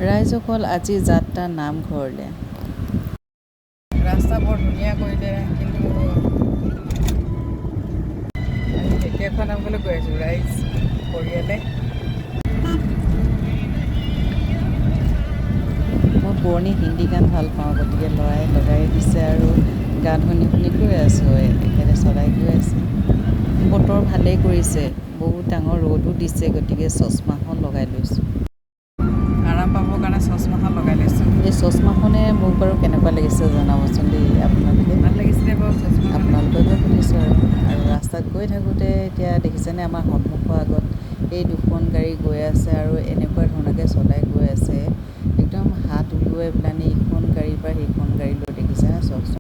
ৰাইজসকল আজি যাত্ৰা নামঘৰলৈ। ৰাস্তা বৰ ধুনীয়া কৰিলে, কিন্তু আমি ঢেকীয়াখোৱা নামঘৰলৈ গৈ আছোঁ ৰাইজ পৰিয়ালে। মই পুৰণি হিন্দী গান ভাল পাওঁ, গতিকে ল'ৰাই লগাই দিছে আৰু গান শুনি শুনি গৈ আছোঁ। একেবাৰে চলাই গৈ আছে। বতৰ ভালেই কৰিছে, বহুত ডাঙৰ ৰ'দো দিছে, গতিকে চশমাখন লগাই লৈছোঁ। আৰাম পাবৰ কাৰণে চশমাখন লগাই লৈছোঁ। এই চশমাখনে মোক বাৰু কেনেকুৱা লাগিছে জনাবচোন দেই আপোনালোকে। ভাল লাগিছিলে বাৰু চশমা, আপোনালোককে সুধিছোঁ। আৰু ৰাস্তাত গৈ থাকোঁতে এতিয়া দেখিছেনে আমাৰ সন্মুখৰ আগত এই দুখন গাড়ী গৈ আছে আৰু এনেকুৱা ধৰণকৈ চলাই গৈ আছে, একদম হাত উলিয়াই পেলানি ইখন গাড়ীৰ পৰা সেইখন গাড়ীলৈ, দেখিছেনে চাওকচোন।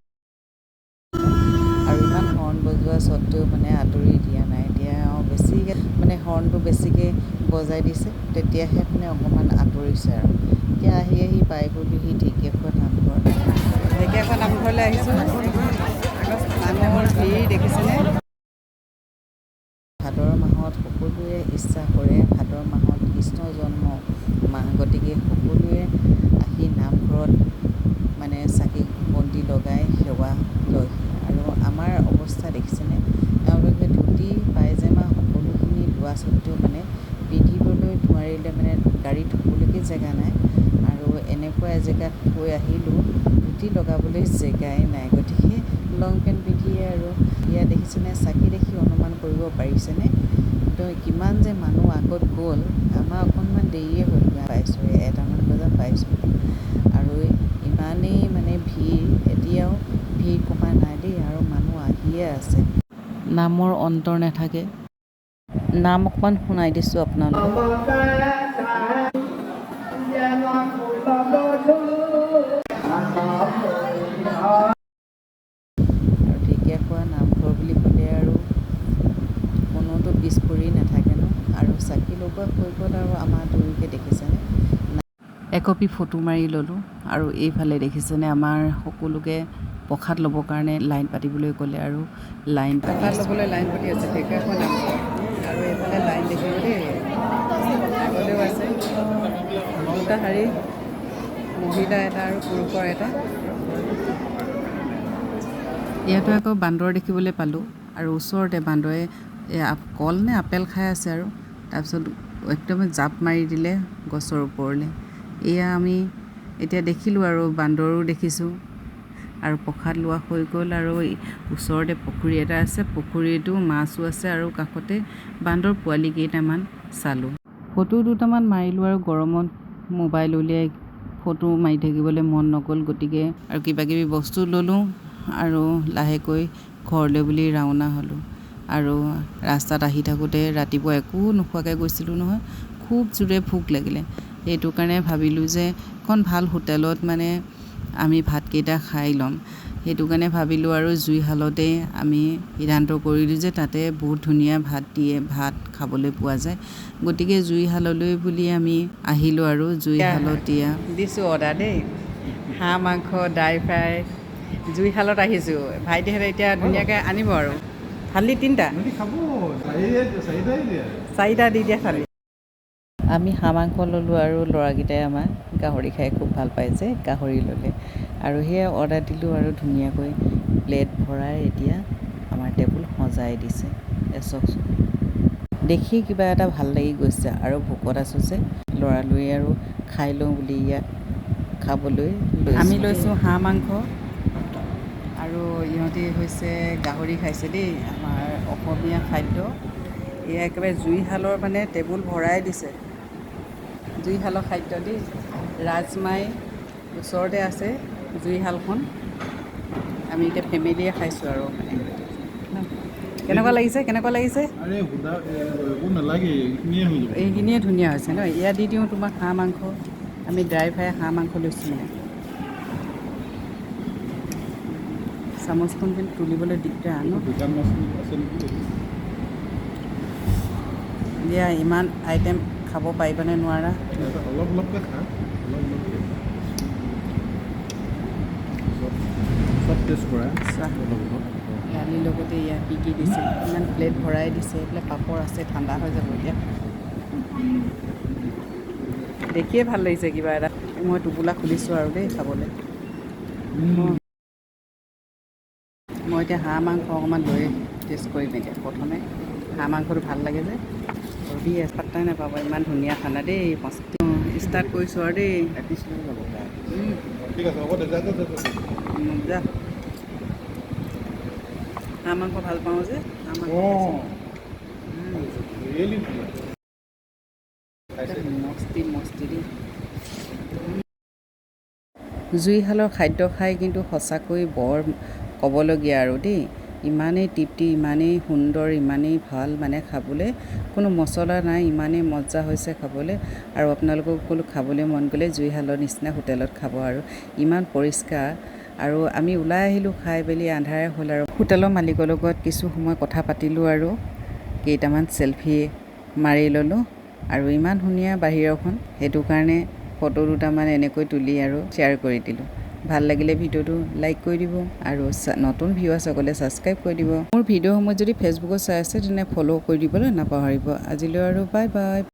আৰু ইমান হৰ্ণ বজোৱা স্বত্বেও মানে আঁতৰি দিয়া নাই। এতিয়া বেছিকৈ মানে হৰ্ণটো বেছিকৈ বজাই দিছে, তেতিয়াহে মানে অকণমান আঁতৰিছে। আৰু এতিয়া আহি পাই গ'লোহি ঢেকীয়াখোৱা নামঘৰ। ঢেকীয়াখোৱা নামঘৰলৈ আহিছোঁ। মানুহৰ ভিৰ দেখিছেনে। ভাদৰ মাহত সকলোৱে ইচ্ছা কৰে, ভাদৰ মাহত কৃষ্ণ জন্ম মাহ, গতিকে সকলোৱে আহি নামঘৰত মানে চাকি বন্তি লগাই সেৱা লয়। আৰু আমাৰ অৱস্থা দেখিছেনে, তেওঁলোকে ধুতি পায়জামা সকলোখিনি লোৱা স্বত্বেও মানে পিন্ধিবলৈ নোৱাৰিলে, মানে গাড়ীত থ'বলৈকে জেগা নাই। আৰু এনেকুৱা এজেগাত থৈ আহিলোঁ, ধুতি লগাবলৈ জেগাই নাই, গতিকে লং পেণ্ট পিন্ধিয়ে আৰু ইয়াত দেখিছেনে, চাকি দেখি অনুমান কৰিব পাৰিছেনে তো কিমান যে মানুহ আগত গ'ল। আমাৰ অকণমান দেৰিয়ে হ'ল, পাইছোঁ 1টামান বজাত পাইছোঁ। আৰু ইমানেই মানে ভিৰ, এতিয়াও ভিৰ কমা নাই দেই, আৰু মানুহ আহিয়ে আছে। নামৰ অন্তৰ নাথাকে। নাম অকণমান শুনাই দিছোঁ আপোনালোকক। আৰু ঢেকীয়াখোৱা নামঘৰ বুলি ক'লে আৰু কোনোতো পিছ পৰি নাথাকে ন। আৰু চাকি লগোৱা হৈ গ'ল, আৰু আমাৰ দুয়োকে দেখিছেনে একপি ফটো মাৰি ল'লোঁ। আৰু এইফালে দেখিছেনে আমাৰ সকলোকে প্ৰসাদ ল'বৰ কাৰণে লাইন পাতিবলৈ ক'লে, আৰু লাইন ল'বলৈ লাইন পাতি আছে ঢেকীয়াখোৱা নামঘৰ। আৰু এইফালে লাইন দেখিব দেই, আগলৈও আছে দুটা শাৰী, মহিলা এটা আৰু পুৰুষৰ এটা। ইয়াতো আকৌ বান্দৰ দেখিবলৈ পালোঁ, আৰু ওচৰতে বান্দৰে কল নে আপেল খাই আছে। আৰু তাৰপিছত একদম জাপ মাৰি দিলে গছৰ ওপৰলৈ। এয়া আমি এতিয়া দেখিলোঁ, আৰু বান্দৰো দেখিছোঁ। আৰু প্ৰসাদ লোৱা হৈ গ'ল, আৰু ওচৰতে পুখুৰী এটা আছে, পুখুৰীটো মাছো আছে, আৰু কাষতে বান্দৰ পোৱালি কেইটামান চালোঁ। ফটো দুটামান মাৰিলোঁ, আৰু গৰমত মোবাইল উলিয়াই ফটো মাৰি থাকিবলৈ মন নগ'ল, গতিকে আৰু কিবাকিবি বস্তু ল'লোঁ, আৰু লাহেকৈ ঘৰলৈ বুলি ৰাওনা হ'লোঁ। আৰু ৰাস্তাত আহি থাকোঁতে ৰাতিপুৱা একো নোখোৱাকৈ গৈছিলোঁ নহয়, খুব জোৰে ভোক লাগিলে। সেইটো কাৰণে ভাবিলোঁ যে এখন ভাল হোটেলত মানে আমি ভাতকেইটা খাই ল'ম। সেইটো কাৰণে ভাবিলোঁ, আৰু জুইশালতে আমি সিদ্ধান্ত কৰিলোঁ যে তাতে বহুত ধুনীয়া ভাত দিয়ে, ভাত খাবলৈ পোৱা যায়। গতিকে জুইশাললৈ বুলি আমি আহিলোঁ, আৰু জুইশালত দিয়া দিছোঁ অৰ্ডাৰ দেই, হাঁহ মাংস, ড্ৰাই ফ্ৰাই। জুইশালত আহিছোঁ, ভাইটিহঁতে এতিয়া ধুনীয়াকৈ আনিব। আৰু থালি 3টা, 4টা দি দিয়া থালি। আমি হাঁহ মাংস ল'লোঁ, আৰু ল'ৰাকেইটাই আমাৰ গাহৰি খাই খুব ভাল পায় যে গাহৰি ল'লে। আৰু সেয়া অৰ্ডাৰ দিলোঁ, আৰু ধুনীয়াকৈ প্লেট ভৰাই এতিয়া আমাৰ টেবুল সজাই দিছে। চাওকচোন, দেখি কিবা এটা ভাল লাগি গৈছে, আৰু ভোকত আছোঁ যে ল'ৰালৰি আৰু খাই লওঁ বুলি ইয়াত খাবলৈ আমি লৈছোঁ হাঁহ মাংস, আৰু ইহঁতি হৈছে গাহৰি খাইছে দেই, আমাৰ অসমীয়া খাদ্য। এয়া একেবাৰে জুইশালৰ মানে টেবুল ভৰাই দিছে, জুইশালৰ খাদ্য দেই। ৰাজমাই ওচৰতে আছে জুইশালখন, আমি এতিয়া ফেমিলিয়ে খাইছোঁ। আৰু মানে কেনেকুৱা লাগিছে, কেনেকুৱা লাগিছে? এইখিনিয়ে ধুনীয়া হৈছে ন। ইয়াত দি দিওঁ তোমাক হাঁহ মাংস, আমি ড্ৰাই ফ্ৰাই হাঁহ মাংস লৈছোঁ মানে। চামুচখন কিন্তু তুলিবলৈ দিগদাৰ ন। দিয়া, ইমান আইটেম খাব পাৰিবানে নোৱাৰা? অলপ অলপকৈ খা, চব টেষ্ট কৰা। দালিৰ লগতে ইয়াত কি দিছে, ইমান প্লেট ভৰাই দিছে। এইফালে পাপৰ আছে, ঠাণ্ডা হৈ যাব এতিয়া। দেখিয়ে ভাল লাগিছে কিবা এটা মই টোপোলা খুলিছোঁ আৰু দেই খাবলৈ মই এতিয়া হাঁহ মাংস অকণমান লৈ টেষ্ট কৰিম এতিয়া প্ৰথমে হাঁহ মাংসটো ভাল লাগে যে ৰবি পাত্তাই নাপাব ইমান ধুনীয়া খানা দেই মস্তি ষ্টাৰ্ট কৰিছোঁ আৰু দেই ঠিক আছে হ'ব দে যা হাঁহ মাংস ভাল পাওঁ যে হাঁহ মাংস ৰিয়েলি মস্তি মস্তি দেই জুইশালৰ খাদ্য খাই কিন্তু সঁচাকৈ বৰ ক'বলগীয়া আৰু দেই ইমানেই তৃপ্তি ইমানেই সুন্দৰ ইমানেই ভাল মানে খাবলৈ কোনো মছলা নাই ইমানেই মজা হৈছে খাবলৈ আৰু আপোনালোকক সকলো খাবলৈ মন গ'লে জুইশালৰ নিচিনা হোটেলত খাব আৰু ইমান পৰিষ্কাৰ আৰু আমি ওলাই আহিলোঁ খাই মেলি আন্ধাৰে হ'ল আৰু হোটেলৰ মালিকৰ লগত কিছু সময় কথা পাতিলোঁ আৰু কেইটামান চেলফি মাৰি ল'লোঁ আৰু ইমান ধুনীয়া বাহিৰখন সেইটো কাৰণে ফটো দুটামান এনেকৈ তুলি আৰু শ্বেয়াৰ কৰি দিলোঁ ভাল লাগিলে ভিডিঅ'টো লাইক কৰি দিব আৰু নতুন ভিউৱাৰসকলে ছাবস্ক্ৰাইব কৰি দিব মোৰ ভিডিঅ'সমূহ যদি ফেচবুকত চাই আছে তেনে ফ'ল' কৰি দিবলৈ নাপাহৰিব আজিলৈ আৰু বাই বাই